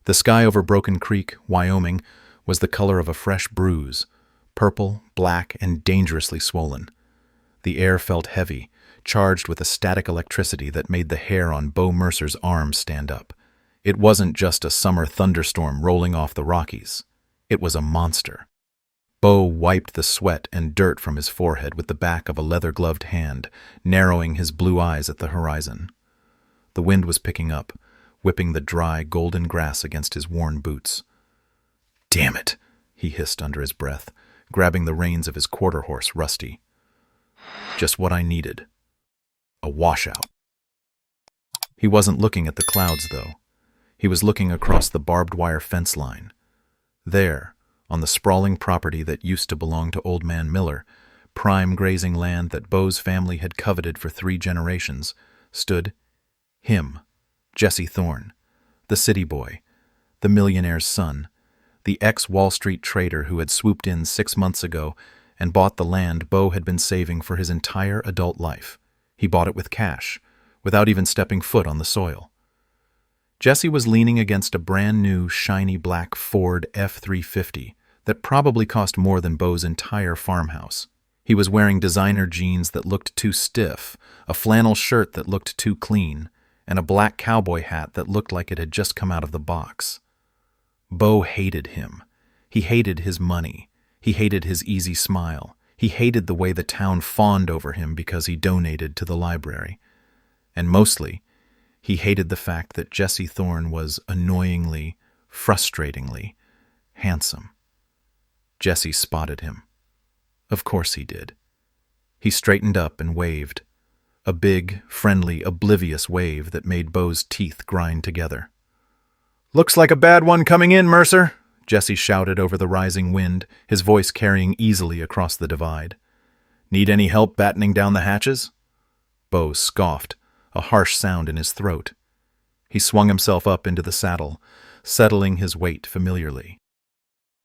The sky over Broken Creek, Wyoming, was the color of a fresh bruise, purple, black, and dangerously swollen. The air felt heavy, charged with a static electricity that made the hair on Bo Mercer's arms stand up. It wasn't just a summer thunderstorm rolling off the Rockies. It was a monster. Bo wiped the sweat and dirt from his forehead with the back of a leather-gloved hand, narrowing his blue eyes at the horizon. The wind was picking up, whipping the dry, golden grass against his worn boots. "Damn it," he hissed under his breath, grabbing the reins of his quarter-horse, Rusty. Just what I needed. A washout. He wasn't looking at the clouds, though. He was looking across the barbed wire fence line. There, on the sprawling property that used to belong to Old Man Miller, prime grazing land that Bo's family had coveted for 3 generations, stood him, Jesse Thorne, the city boy, the millionaire's son, the ex-Wall Street trader who had swooped in 6 months ago and bought the land Bo had been saving for his entire adult life. He bought it with cash, without even stepping foot on the soil. Jesse was leaning against a brand-new, shiny black Ford F-350 that probably cost more than Bo's entire farmhouse. He was wearing designer jeans that looked too stiff, a flannel shirt that looked too clean, and a black cowboy hat that looked like it had just come out of the box. Bo hated him. He hated his money. He hated his easy smile. He hated the way the town fawned over him because he donated to the library. And mostly, he hated the fact that Jesse Thorne was annoyingly, frustratingly handsome. Jesse spotted him. Of course he did. He straightened up and waved. A big, friendly, oblivious wave that made Bo's teeth grind together. "Looks like a bad one coming in, Mercer," Jesse shouted over the rising wind, his voice carrying easily across the divide. "Need any help battening down the hatches?" Bo scoffed, a harsh sound in his throat. He swung himself up into the saddle, settling his weight familiarly.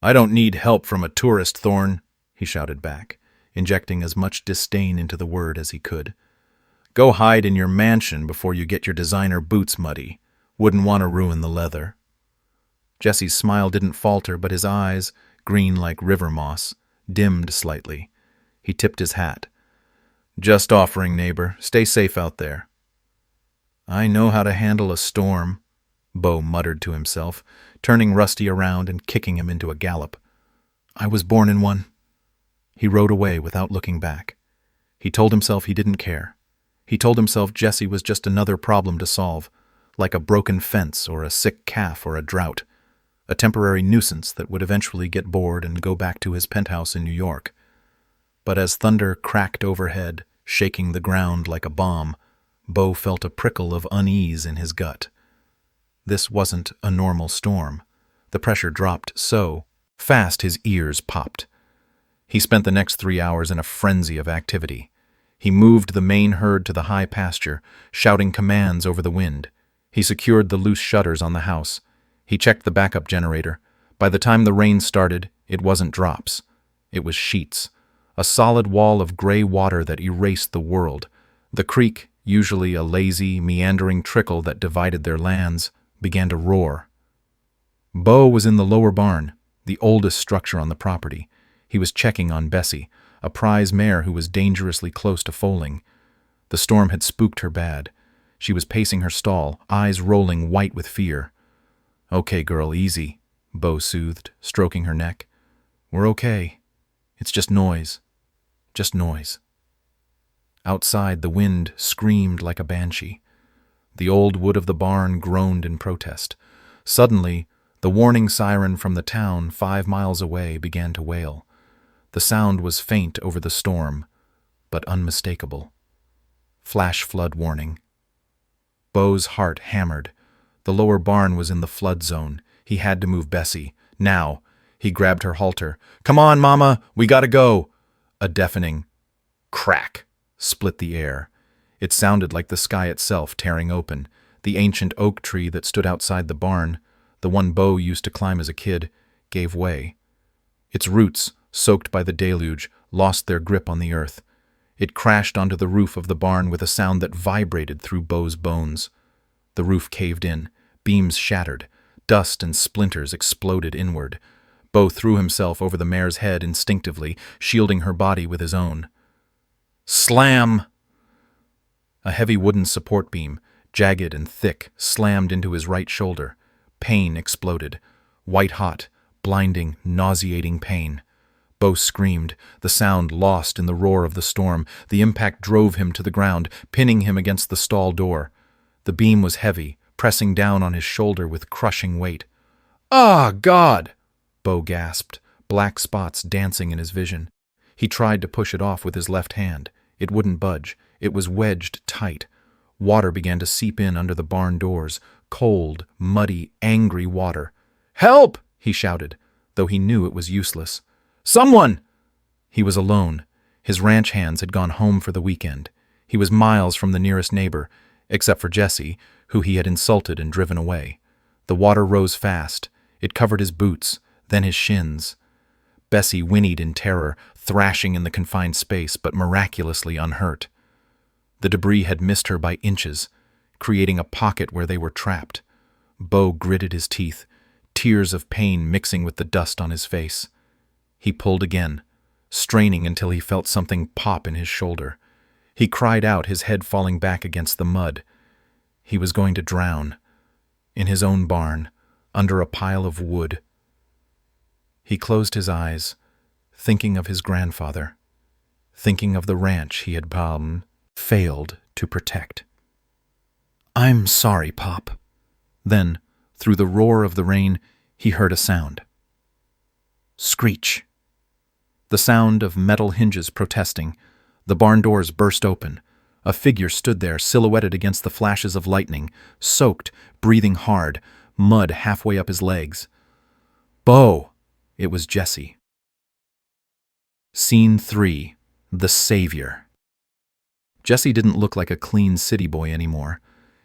"I don't need help from a tourist, Thorne," he shouted back, injecting as much disdain into the word as he could. "Go hide in your mansion before you get your designer boots muddy. Wouldn't want to ruin the leather." Jesse's smile didn't falter, but his eyes, green like river moss, dimmed slightly. He tipped his hat. "Just offering, neighbor. Stay safe out there." "I know how to handle a storm," Bo muttered to himself, turning Rusty around and kicking him into a gallop. "I was born in one." He rode away without looking back. He told himself he didn't care. He told himself Jesse was just another problem to solve, like a broken fence or a sick calf or a drought, a temporary nuisance that would eventually get bored and go back to his penthouse in New York. But as thunder cracked overhead, shaking the ground like a bomb, Bo felt a prickle of unease in his gut. This wasn't a normal storm. The pressure dropped so fast his ears popped. He spent the next 3 hours in a frenzy of activity. He moved the main herd to the high pasture, shouting commands over the wind. He secured the loose shutters on the house. He checked the backup generator. By the time the rain started, it wasn't drops. It was sheets. A solid wall of gray water that erased the world. The creek, usually a lazy, meandering trickle that divided their lands, began to roar. Bo was in the lower barn, the oldest structure on the property. He was checking on Bessie, a prize mare who was dangerously close to foaling. The storm had spooked her bad. She was pacing her stall, eyes rolling white with fear. "Okay, girl, easy," Bo soothed, stroking her neck. "We're okay. It's just noise. Just noise." Outside, the wind screamed like a banshee. The old wood of the barn groaned in protest. Suddenly, the warning siren from the town 5 miles away began to wail. The sound was faint over the storm, but unmistakable. Flash flood warning. Bo's heart hammered. The lower barn was in the flood zone. He had to move Bessie. Now. He grabbed her halter. "Come on, Mama! We gotta go!" A deafening crack split the air. It sounded like the sky itself tearing open. The ancient oak tree that stood outside the barn, the one Bo used to climb as a kid, gave way. Its roots, soaked by the deluge, lost their grip on the earth. It crashed onto the roof of the barn with a sound that vibrated through Bo's bones. The roof caved in, beams shattered, Dust and splinters exploded inward. Bo threw himself over the mare's head instinctively, shielding her body with his own. Slam! A heavy wooden support beam, jagged and thick, slammed into his right shoulder. Pain exploded. White-hot, blinding, nauseating pain. Bo screamed, the sound lost in the roar of the storm. The impact drove him to the ground, pinning him against the stall door. The beam was heavy, pressing down on his shoulder with crushing weight. "Ah, God!" Bo gasped, black spots dancing in his vision. He tried to push it off with his left hand. It wouldn't budge. It was wedged tight. Water began to seep in under the barn doors. Cold, muddy, angry water. "Help!" he shouted, though he knew it was useless. "Someone!" He was alone. His ranch hands had gone home for the weekend. He was miles from the nearest neighbor, except for Jesse, who he had insulted and driven away. The water rose fast. It covered his boots, then his shins. Bessie whinnied in terror, thrashing in the confined space, but miraculously unhurt. The debris had missed her by inches, creating a pocket where they were trapped. Bo gritted his teeth, tears of pain mixing with the dust on his face. He pulled again, straining until he felt something pop in his shoulder. He cried out, his head falling back against the mud. He was going to drown. In his own barn, under a pile of wood. He closed his eyes, thinking of his grandfather, thinking of the ranch he had failed to protect. "I'm sorry, Pop." Then, through the roar of the rain, he heard a sound. Screech. The sound of metal hinges protesting. The barn doors burst open. A figure stood there, silhouetted against the flashes of lightning, soaked, breathing hard, mud halfway up his legs. "Bo!" It was Jesse. Scene 3. The Savior. Jesse didn't look like a clean city boy anymore.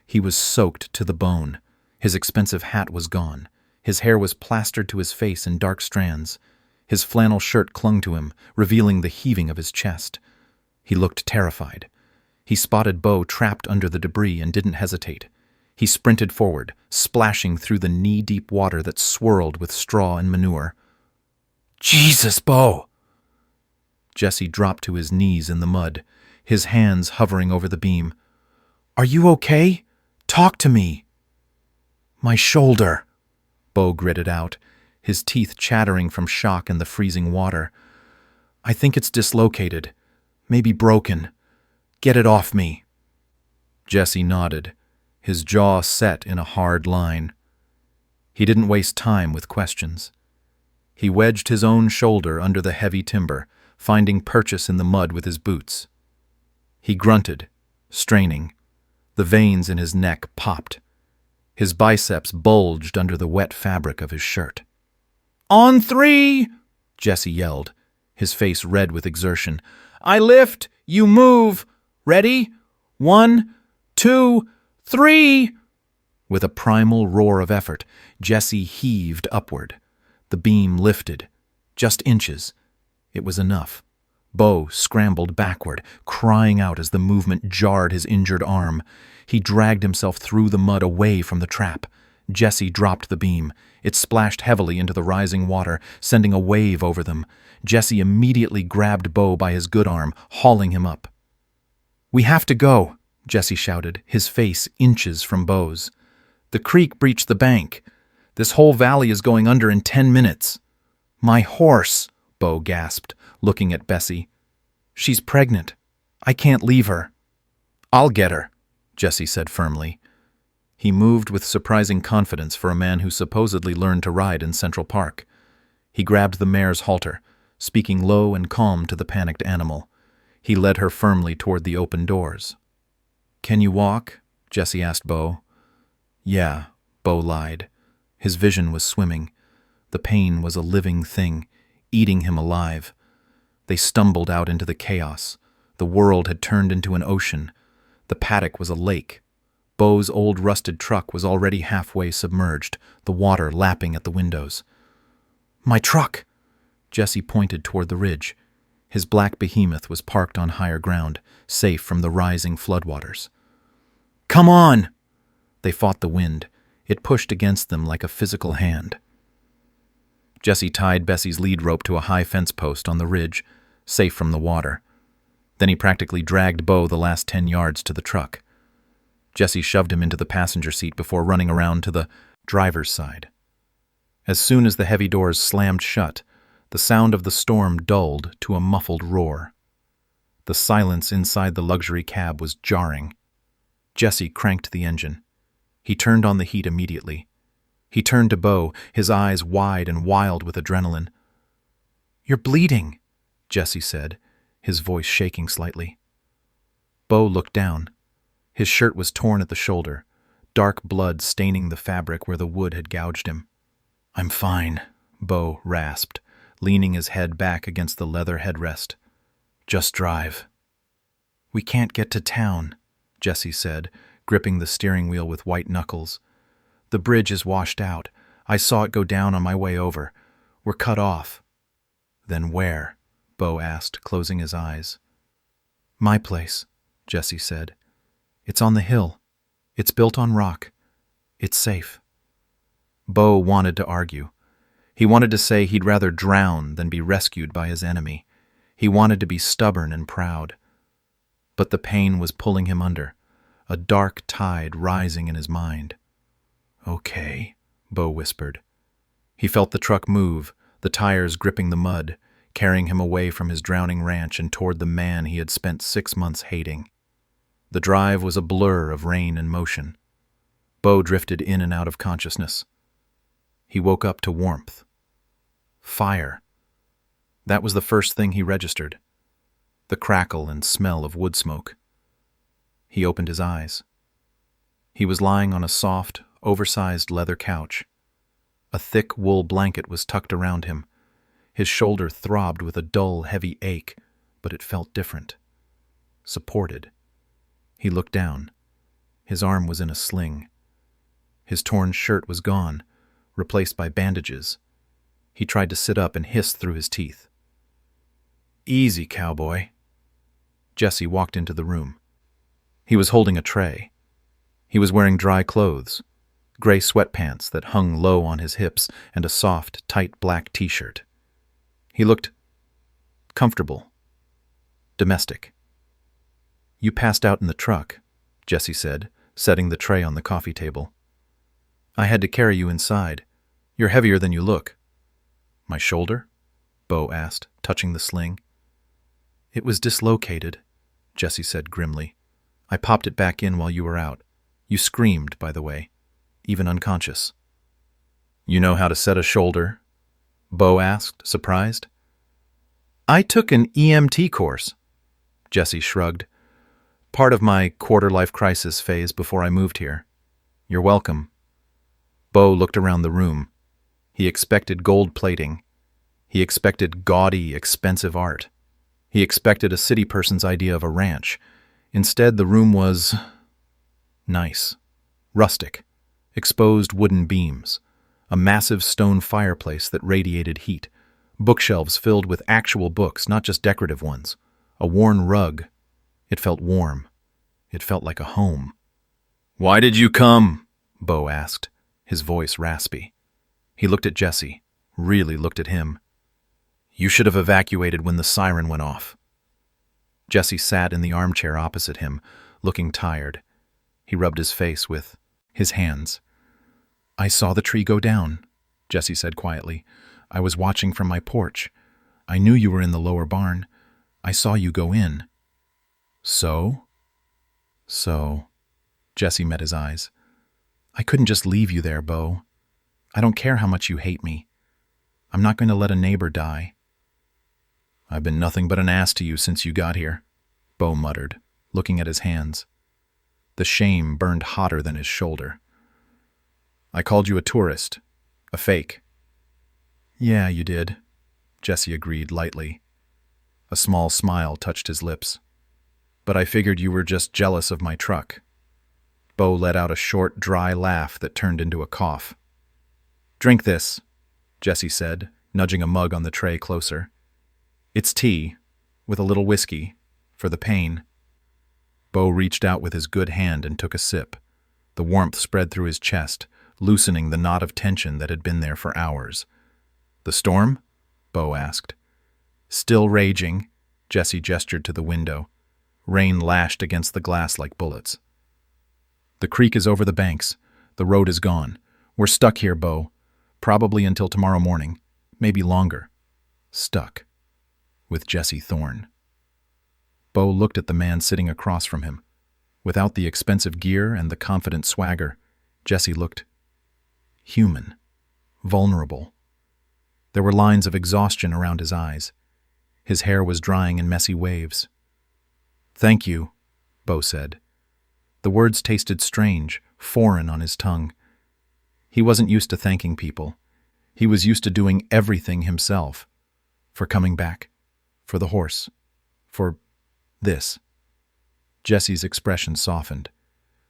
He was soaked to the bone. His expensive hat was gone. His hair was plastered to his face in dark strands. His flannel shirt clung to him, revealing the heaving of his chest. He looked terrified. He spotted Bo trapped under the debris and didn't hesitate. He sprinted forward, splashing through the knee-deep water that swirled with straw and manure. "Jesus, Bo!" Jesse dropped to his knees in the mud, his hands hovering over the beam. "Are you okay? Talk to me." "My shoulder," Bo gritted out, his teeth chattering from shock and the freezing water. "I think it's dislocated, maybe broken. Get it off me." Jesse nodded, his jaw set in a hard line. He didn't waste time with questions. He wedged his own shoulder under the heavy timber, finding purchase in the mud with his boots. He grunted, straining. The veins in his neck popped. His biceps bulged under the wet fabric of his shirt. "On 3!" Jesse yelled, his face red with exertion. "I lift, you move. Ready? 1, 2, 3!" With a primal roar of effort, Jesse heaved upward. The beam lifted, just inches. It was enough. Bo scrambled backward, crying out as the movement jarred his injured arm. He dragged himself through the mud away from the trap. Jesse dropped the beam. It splashed heavily into the rising water, sending a wave over them. Jesse immediately grabbed Bo by his good arm, hauling him up. "We have to go," Jesse shouted, his face inches from Bo's. "The creek breached the bank. This whole valley is going under in 10 minutes. "My horse," Bo gasped, looking at Bessie. "She's pregnant. I can't leave her." "I'll get her," Jesse said firmly. He moved with surprising confidence for a man who supposedly learned to ride in Central Park. He grabbed the mare's halter, speaking low and calm to the panicked animal. He led her firmly toward the open doors. "Can you walk?" Jesse asked Bo. "Yeah," Bo lied. His vision was swimming. The pain was a living thing, eating him alive. They stumbled out into the chaos. The world had turned into an ocean. The paddock was a lake. Bo's old rusted truck was already halfway submerged, the water lapping at the windows. "My truck!" Jesse pointed toward the ridge. His black behemoth was parked on higher ground, safe from the rising floodwaters. "Come on!" They fought the wind. It pushed against them like a physical hand. Jesse tied Bessie's lead rope to a high fence post on the ridge, safe from the water. Then he practically dragged Bo the last 10 yards to the truck. Jesse shoved him into the passenger seat before running around to the driver's side. As soon as the heavy doors slammed shut, the sound of the storm dulled to a muffled roar. The silence inside the luxury cab was jarring. Jesse cranked the engine. He turned on the heat immediately. He turned to Bo, his eyes wide and wild with adrenaline. "You're bleeding," Jesse said, his voice shaking slightly. Bo looked down. His shirt was torn at the shoulder, dark blood staining the fabric where the wood had gouged him. "I'm fine," Bo rasped, leaning his head back against the leather headrest. "Just drive." "We can't get to town," Jesse said, gripping the steering wheel with white knuckles. "The bridge is washed out. I saw it go down on my way over. We're cut off." "Then where?" Bo asked, closing his eyes. "My place," Jesse said. "It's on the hill. It's built on rock. It's safe." Bo wanted to argue. He wanted to say he'd rather drown than be rescued by his enemy. He wanted to be stubborn and proud. But the pain was pulling him under, a dark tide rising in his mind. "Okay," Bo whispered. He felt the truck move, the tires gripping the mud, carrying him away from his drowning ranch and toward the man he had spent 6 months hating. The drive was a blur of rain and motion. Bo drifted in and out of consciousness. He woke up to warmth. Fire. That was the first thing he registered. The crackle and smell of wood smoke. He opened his eyes. He was lying on a soft, oversized leather couch. A thick wool blanket was tucked around him. His shoulder throbbed with a dull, heavy ache, but it felt different. Supported. He looked down. His arm was in a sling. His torn shirt was gone, replaced by bandages. He tried to sit up and hissed through his teeth. "Easy, Cowboy." Jesse walked into the room. He was holding a tray. He was wearing dry clothes, gray sweatpants that hung low on his hips and a soft, tight black t-shirt. He looked comfortable, domestic. "You passed out in the truck," Jesse said, setting the tray on the coffee table. "I had to carry you inside. You're heavier than you look." "My shoulder?" Bo asked, touching the sling. "It was dislocated," Jesse said grimly. "I popped it back in while you were out. You screamed, by the way, even unconscious." "You know how to set a shoulder?" Bo asked, surprised. "I took an EMT course," Jesse shrugged. "Part of my quarter-life crisis phase before I moved here. You're welcome." Bo looked around the room. He expected gold plating. He expected gaudy, expensive art. He expected a city person's idea of a ranch. Instead, the room was nice, rustic, exposed wooden beams, a massive stone fireplace that radiated heat, bookshelves filled with actual books, not just decorative ones, a worn rug. It felt warm. It felt like a home. "Why did you come?" Bo asked, his voice raspy. He looked at Jesse, really looked at him. "You should have evacuated when the siren went off." Jesse sat in the armchair opposite him, looking tired. He rubbed his face with his hands. "I saw the tree go down," Jesse said quietly. "I was watching from my porch. I knew you were in the lower barn. I saw you go in." "So?" "So," Jesse met his eyes. "I couldn't just leave you there, Bo. I don't care how much you hate me. I'm not going to let a neighbor die." "I've been nothing but an ass to you since you got here," Bo muttered, looking at his hands. The shame burned hotter than his shoulder. "I called you a tourist, a fake." "Yeah, you did," Jesse agreed lightly. A small smile touched his lips. "But I figured you were just jealous of my truck." Bo let out a short, dry laugh that turned into a cough. "Drink this," Jesse said, nudging a mug on the tray closer. "It's tea, with a little whiskey, for the pain." Bo reached out with his good hand and took a sip. The warmth spread through his chest, loosening the knot of tension that had been there for hours. "The storm?" Bo asked. "Still raging," Jesse gestured to the window. Rain lashed against the glass like bullets. "The creek is over the banks. The road is gone. We're stuck here, Bo. Probably until tomorrow morning. Maybe longer. Stuck. With Jesse Thorne." Bo looked at the man sitting across from him. Without the expensive gear and the confident swagger, Jesse looked human, vulnerable. There were lines of exhaustion around his eyes. His hair was drying in messy waves. "Thank you," Bo said. The words tasted strange, foreign on his tongue. He wasn't used to thanking people. He was used to doing everything himself. For coming back. For the horse. For this. Jesse's expression softened.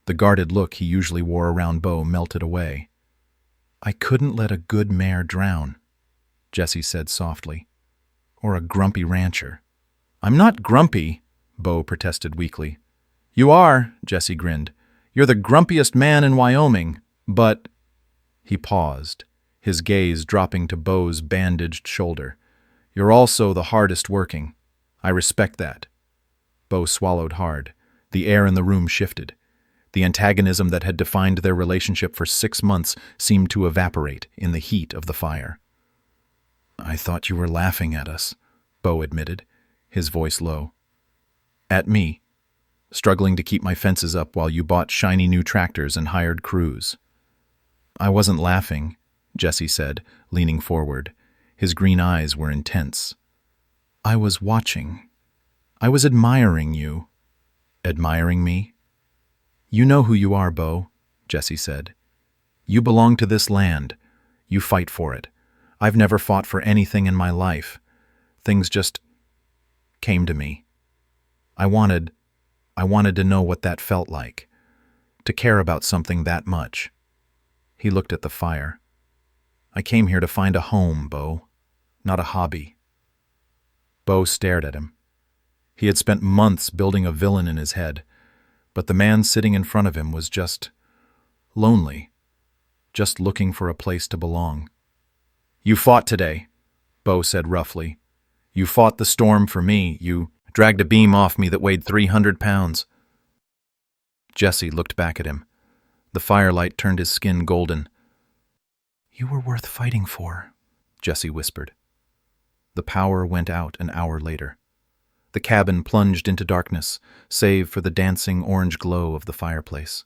The guarded look he usually wore around Bo melted away. "I couldn't let a good mare drown," Jesse said softly. "Or a grumpy rancher." "I'm not grumpy," Bo protested weakly. "You are," Jesse grinned. "You're the grumpiest man in Wyoming, but—" He paused, his gaze dropping to Bo's bandaged shoulder. "You're also the hardest working. I respect that." Bo swallowed hard. The air in the room shifted. The antagonism that had defined their relationship for 6 months seemed to evaporate in the heat of the fire. "I thought you were laughing at us," Bo admitted, his voice low. "At me, struggling to keep my fences up while you bought shiny new tractors and hired crews." "I wasn't laughing," Jesse said, leaning forward. His green eyes were intense. "I was watching. I was admiring you." "Admiring me?" "You know who you are, Bo," Jesse said. "You belong to this land. You fight for it. I've never fought for anything in my life. Things just came to me. I wanted to know what that felt like, to care about something that much." He looked at the fire. "I came here to find a home, Bo, not a hobby." Bo stared at him. He had spent months building a villain in his head, but the man sitting in front of him was just lonely, just looking for a place to belong. "You fought today," Bo said roughly. "You fought the storm for me. You dragged a beam off me that weighed 300 pounds. Jesse looked back at him. The firelight turned his skin golden. "You were worth fighting for," Jesse whispered. The power went out an hour later. The cabin plunged into darkness, save for the dancing orange glow of the fireplace.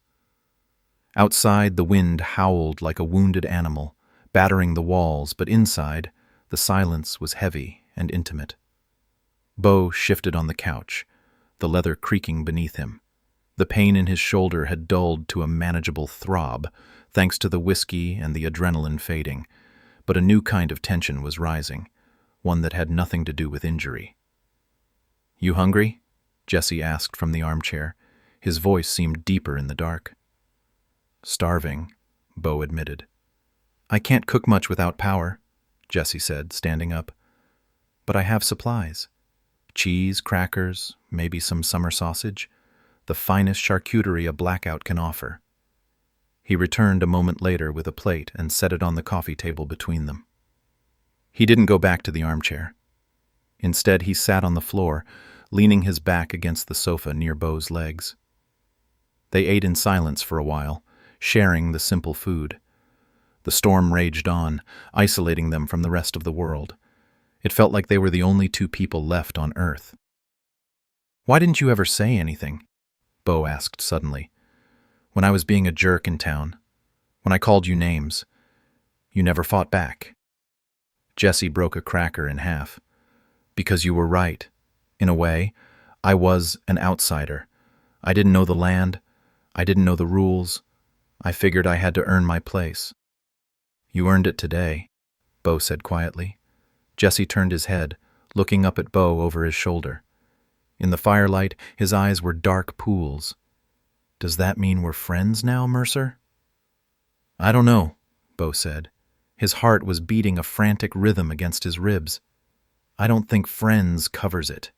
Outside, the wind howled like a wounded animal, battering the walls, but inside, the silence was heavy and intimate. Bo shifted on the couch, the leather creaking beneath him. The pain in his shoulder had dulled to a manageable throb, thanks to the whiskey and the adrenaline fading, but a new kind of tension was rising, one that had nothing to do with injury. "You hungry?" Jesse asked from the armchair. His voice seemed deeper in the dark. "Starving," Bo admitted. "I can't cook much without power," Jesse said, standing up. "But I have supplies. Cheese, crackers, maybe some summer sausage. The finest charcuterie a blackout can offer." He returned a moment later with a plate and set it on the coffee table between them. He didn't go back to the armchair. Instead, he sat on the floor, leaning his back against the sofa near Bo's legs. They ate in silence for a while, sharing the simple food. The storm raged on, isolating them from the rest of the world. It felt like they were the only two people left on Earth. "Why didn't you ever say anything?" Bo asked suddenly. "When I was being a jerk in town, when I called you names, you never fought back." Jesse broke a cracker in half. "Because you were right. In a way, I was an outsider. I didn't know the land. I didn't know the rules. I figured I had to earn my place." "You earned it today," Bo said quietly. Jesse turned his head, looking up at Bo over his shoulder. In the firelight, his eyes were dark pools. "Does that mean we're friends now, Mercer?" "I don't know," Bo said. His heart was beating a frantic rhythm against his ribs. "I don't think friends covers it."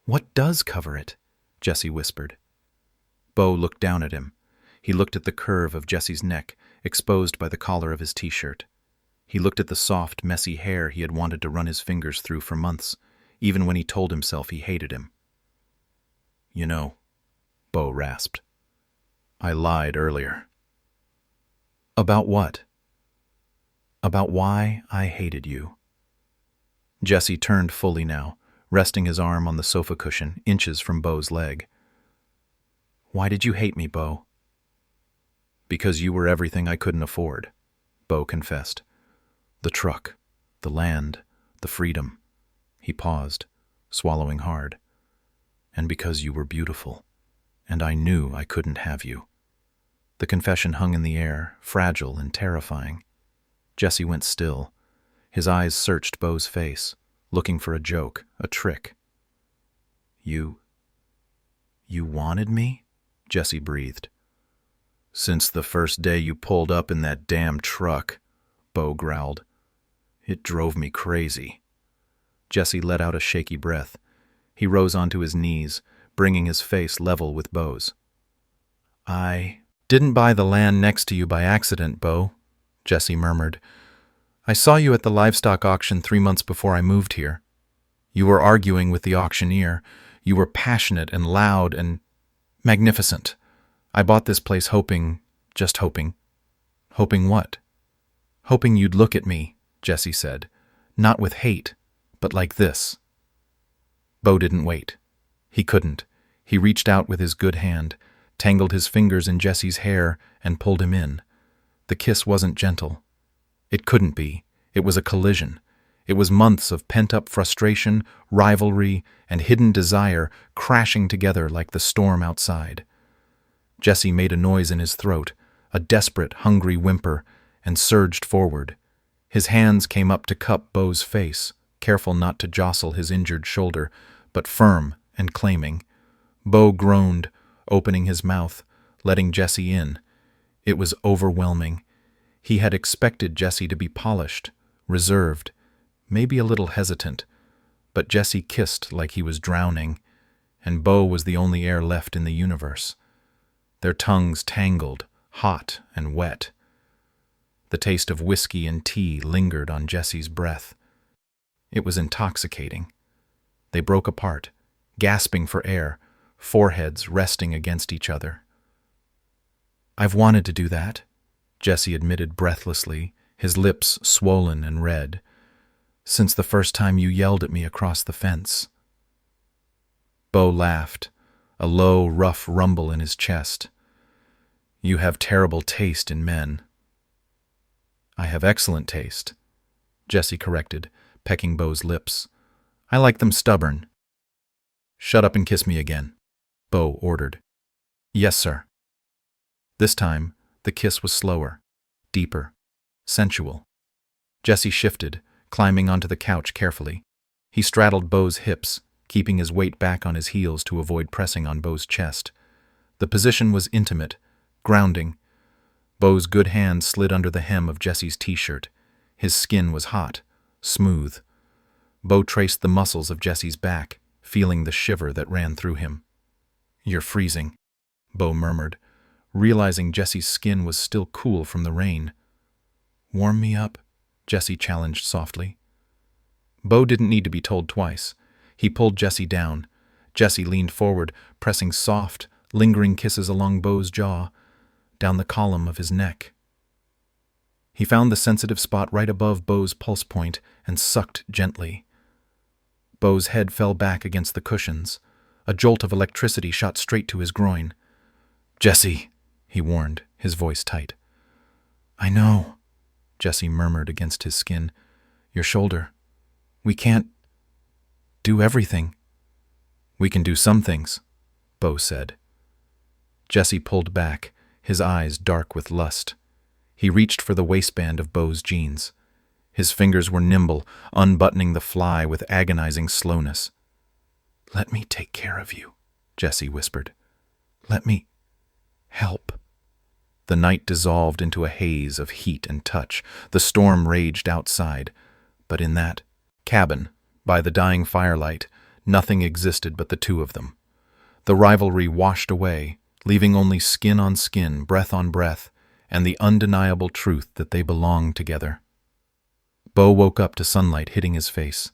"What does cover it?" Jesse whispered. Bo looked down at him. He looked at the curve of Jesse's neck, exposed by the collar of his t-shirt. He looked at the soft, messy hair he had wanted to run his fingers through for months, even when he told himself he hated him. "You know," Bo rasped, "I lied earlier." "About what?" "About why I hated you." Jesse turned fully now, resting his arm on the sofa cushion, inches from Bo's leg. "Why did you hate me, Bo?" "Because you were everything I couldn't afford," Bo confessed. "The truck, the land, the freedom." He paused, swallowing hard. "And because you were beautiful, and I knew I couldn't have you." The confession hung in the air, fragile and terrifying. Jesse went still. His eyes searched Bo's face, looking for a joke, a trick. You wanted me?" Jesse breathed. "Since the first day you pulled up in that damn truck," Bo growled. "It drove me crazy." Jesse let out a shaky breath. He rose onto his knees, bringing his face level with Bo's. "I didn't buy the land next to you by accident, Bo," Jesse murmured. "I saw you at the livestock auction 3 months before I moved here. You were arguing with the auctioneer. You were passionate and loud and magnificent. I bought this place hoping, just hoping." "Hoping what?" "Hoping you'd look at me," Jesse said. "Not with hate, but like this." Bo didn't wait. He couldn't. He reached out with his good hand, tangled his fingers in Jesse's hair, and pulled him in. The kiss wasn't gentle. It couldn't be. It was a collision. It was months of pent-up frustration, rivalry, and hidden desire crashing together like the storm outside. Jesse made a noise in his throat, a desperate, hungry whimper, and surged forward. His hands came up to cup Bo's face, careful not to jostle his injured shoulder, but firm and claiming. Bo groaned, opening his mouth, letting Jesse in. It was overwhelming. He had expected Jesse to be polished, reserved, maybe a little hesitant, but Jesse kissed like he was drowning, and Bo was the only air left in the universe. Their tongues tangled, hot and wet. The taste of whiskey and tea lingered on Jesse's breath. It was intoxicating. They broke apart, gasping for air, foreheads resting against each other. "I've wanted to do that," Jesse admitted breathlessly, his lips swollen and red, "since the first time you yelled at me across the fence." Bo laughed, a low, rough rumble in his chest. "You have terrible taste in men." "I have excellent taste," Jesse corrected, pecking Bo's lips. "I like them stubborn." "Shut up and kiss me again," Bo ordered. "Yes, sir." This time, the kiss was slower, deeper, sensual. Jesse shifted, climbing onto the couch carefully. He straddled Bo's hips, keeping his weight back on his heels to avoid pressing on Bo's chest. The position was intimate, grounding. Bo's good hand slid under the hem of Jesse's t-shirt. His skin was hot, smooth. Bo traced the muscles of Jesse's back, feeling the shiver that ran through him. "You're freezing," Bo murmured, realizing Jesse's skin was still cool from the rain. "Warm me up," Jesse challenged softly. Bo didn't need to be told twice. He pulled Jesse down. Jesse leaned forward, pressing soft, lingering kisses along Bo's jaw, down the column of his neck. He found the sensitive spot right above Bo's pulse point and sucked gently. Bo's head fell back against the cushions. A jolt of electricity shot straight to his groin. "Jesse," he warned, his voice tight. "I know," Jesse murmured against his skin. "Your shoulder. We can't do everything." "We can do some things," Bo said. Jesse pulled back, his eyes dark with lust. He reached for the waistband of Bo's jeans. His fingers were nimble, unbuttoning the fly with agonizing slowness. "Let me take care of you," Jesse whispered. "Let me help." The night dissolved into a haze of heat and touch. The storm raged outside, but in that cabin, by the dying firelight, nothing existed but the two of them. The rivalry washed away, leaving only skin on skin, breath on breath, and the undeniable truth that they belonged together. Beau woke up to sunlight hitting his face.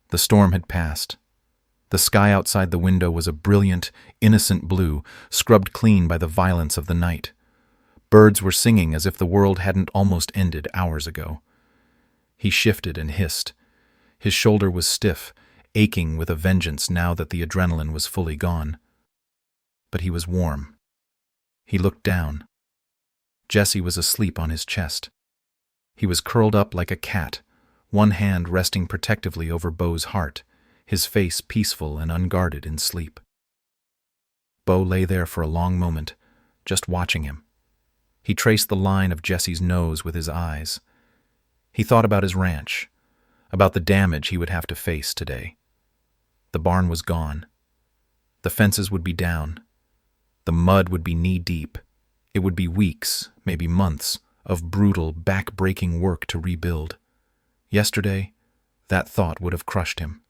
The storm had passed. The sky outside the window was a brilliant, innocent blue, scrubbed clean by the violence of the night. Birds were singing as if the world hadn't almost ended hours ago. He shifted and hissed. His shoulder was stiff, aching with a vengeance now that the adrenaline was fully gone. But he was warm. He looked down. Jesse was asleep on his chest. He was curled up like a cat, one hand resting protectively over Beau's heart, his face peaceful and unguarded in sleep. Beau lay there for a long moment, just watching him. He traced the line of Jesse's nose with his eyes. He thought about his ranch, about the damage he would have to face today. The barn was gone. The fences would be down. The mud would be knee-deep. It would be weeks, maybe months, of brutal, back-breaking work to rebuild. Yesterday, that thought would have crushed him.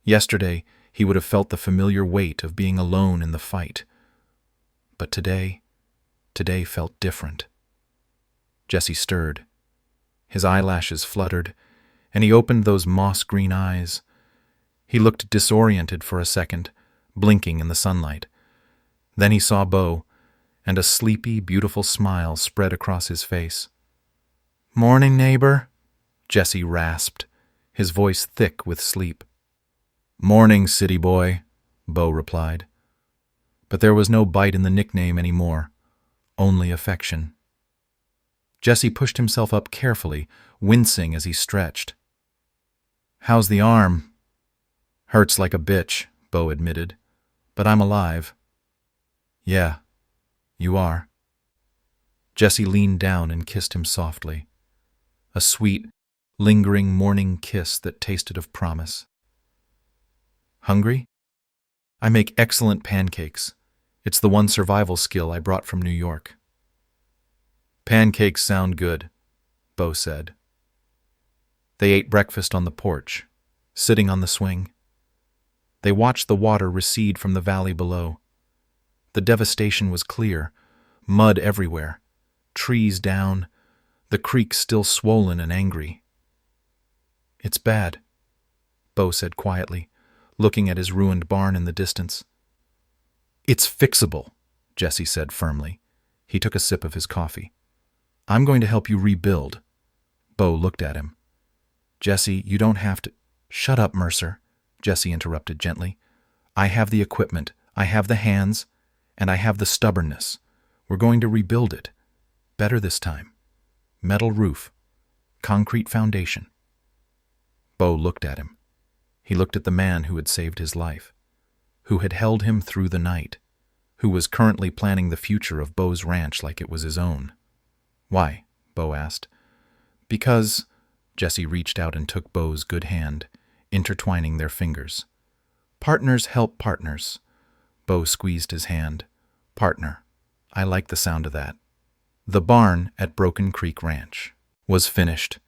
Yesterday, he would have felt the familiar weight of being alone in the fight. But today felt different. Jesse stirred. His eyelashes fluttered, and he opened those moss-green eyes. He looked disoriented for a second, blinking in the sunlight. Then he saw Beau, and a sleepy, beautiful smile spread across his face. "Morning, neighbor," Jesse rasped, his voice thick with sleep. "Morning, city boy," Beau replied. But there was no bite in the nickname anymore, only affection. Jesse pushed himself up carefully, wincing as he stretched. "How's the arm?" "Hurts like a bitch," Beau admitted, "but I'm alive." "Yeah, you are." Jesse leaned down and kissed him softly. A sweet, lingering morning kiss that tasted of promise. "Hungry? I make excellent pancakes. It's the one survival skill I brought from New York." "Pancakes sound good," Beau said. They ate breakfast on the porch, sitting on the swing. They watched the water recede from the valley below. The devastation was clear, mud everywhere, trees down, the creek still swollen and angry. "It's bad," Beau said quietly, looking at his ruined barn in the distance. "It's fixable," Jesse said firmly. He took a sip of his coffee. "I'm going to help you rebuild." Beau looked at him. "Jesse, you don't have to—" "Shut up, Mercer," Jesse interrupted gently. "I have the equipment, I have the hands, and I have the stubbornness. We're going to rebuild it. Better this time. Metal roof. Concrete foundation." Beau looked at him. He looked at the man who had saved his life, who had held him through the night, who was currently planning the future of Beau's ranch like it was his own. "Why?" Beau asked. "Because—" Jesse reached out and took Beau's good hand, intertwining their fingers. "Partners help partners." Beau squeezed his hand. "Partner. I like the sound of that." The barn at Broken Creek Ranch was finished.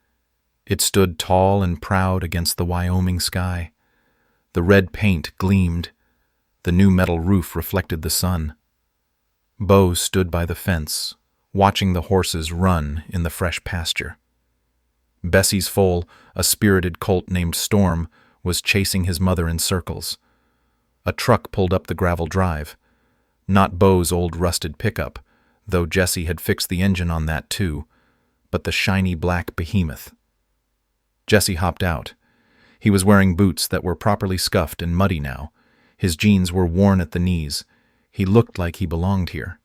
It stood tall and proud against the Wyoming sky. The red paint gleamed. The new metal roof reflected the sun. Beau stood by the fence, watching the horses run in the fresh pasture. Bessie's foal, a spirited colt named Storm, was chasing his mother in circles. A truck pulled up the gravel drive. Not Beau's old rusted pickup, though Jesse had fixed the engine on that too, but the shiny black behemoth. Jesse hopped out. He was wearing boots that were properly scuffed and muddy now. His jeans were worn at the knees. He looked like he belonged here.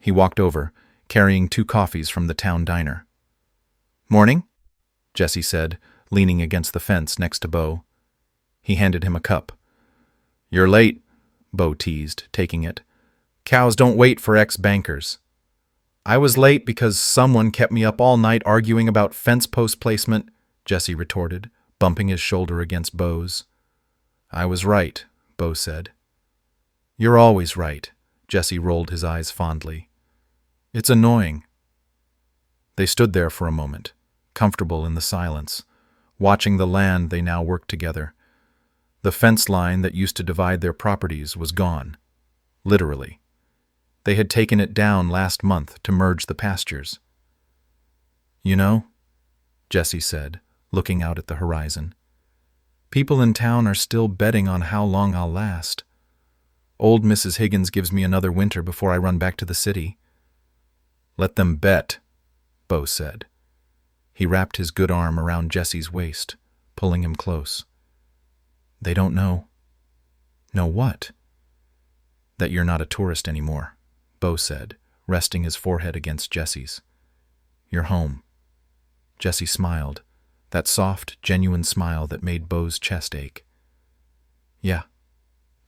He walked over, carrying 2 coffees from the town diner. "Morning," Jesse said, leaning against the fence next to Beau. He handed him a cup. "You're late," Beau teased, taking it. "Cows don't wait for ex-bankers." "I was late because someone kept me up all night arguing about fence post placement," Jesse retorted, bumping his shoulder against Beau's. "I was right," Beau said. "You're always right," Jesse rolled his eyes fondly. "It's annoying." They stood there for a moment, comfortable in the silence, watching the land they now worked together. The fence line that used to divide their properties was gone. Literally. They had taken it down last month to merge the pastures. "You know," Jesse said, looking out at the horizon, "people in town are still betting on how long I'll last. Old Mrs. Higgins gives me another winter before I run back to the city." "Let them bet," Bo said. He wrapped his good arm around Jesse's waist, pulling him close. "They don't know." "Know what?" "That you're not a tourist anymore," Bo said, resting his forehead against Jesse's. "You're home." Jesse smiled, that soft, genuine smile that made Bo's chest ache. "Yeah,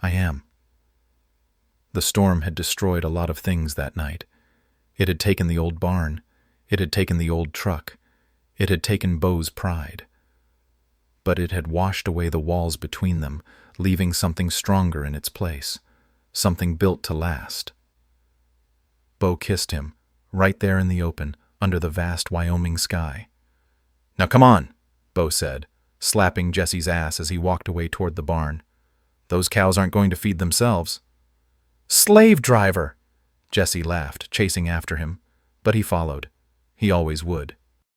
I am." The storm had destroyed a lot of things that night. It had taken the old barn. It had taken the old truck. It had taken Bo's pride. But it had washed away the walls between them, leaving something stronger in its place, something built to last. Bo kissed him, right there in the open, under the vast Wyoming sky. "Now come on," Bo said, slapping Jesse's ass as he walked away toward the barn. "Those cows aren't going to feed themselves." "Slave driver!" Jesse laughed, chasing after him, but he followed. He always would.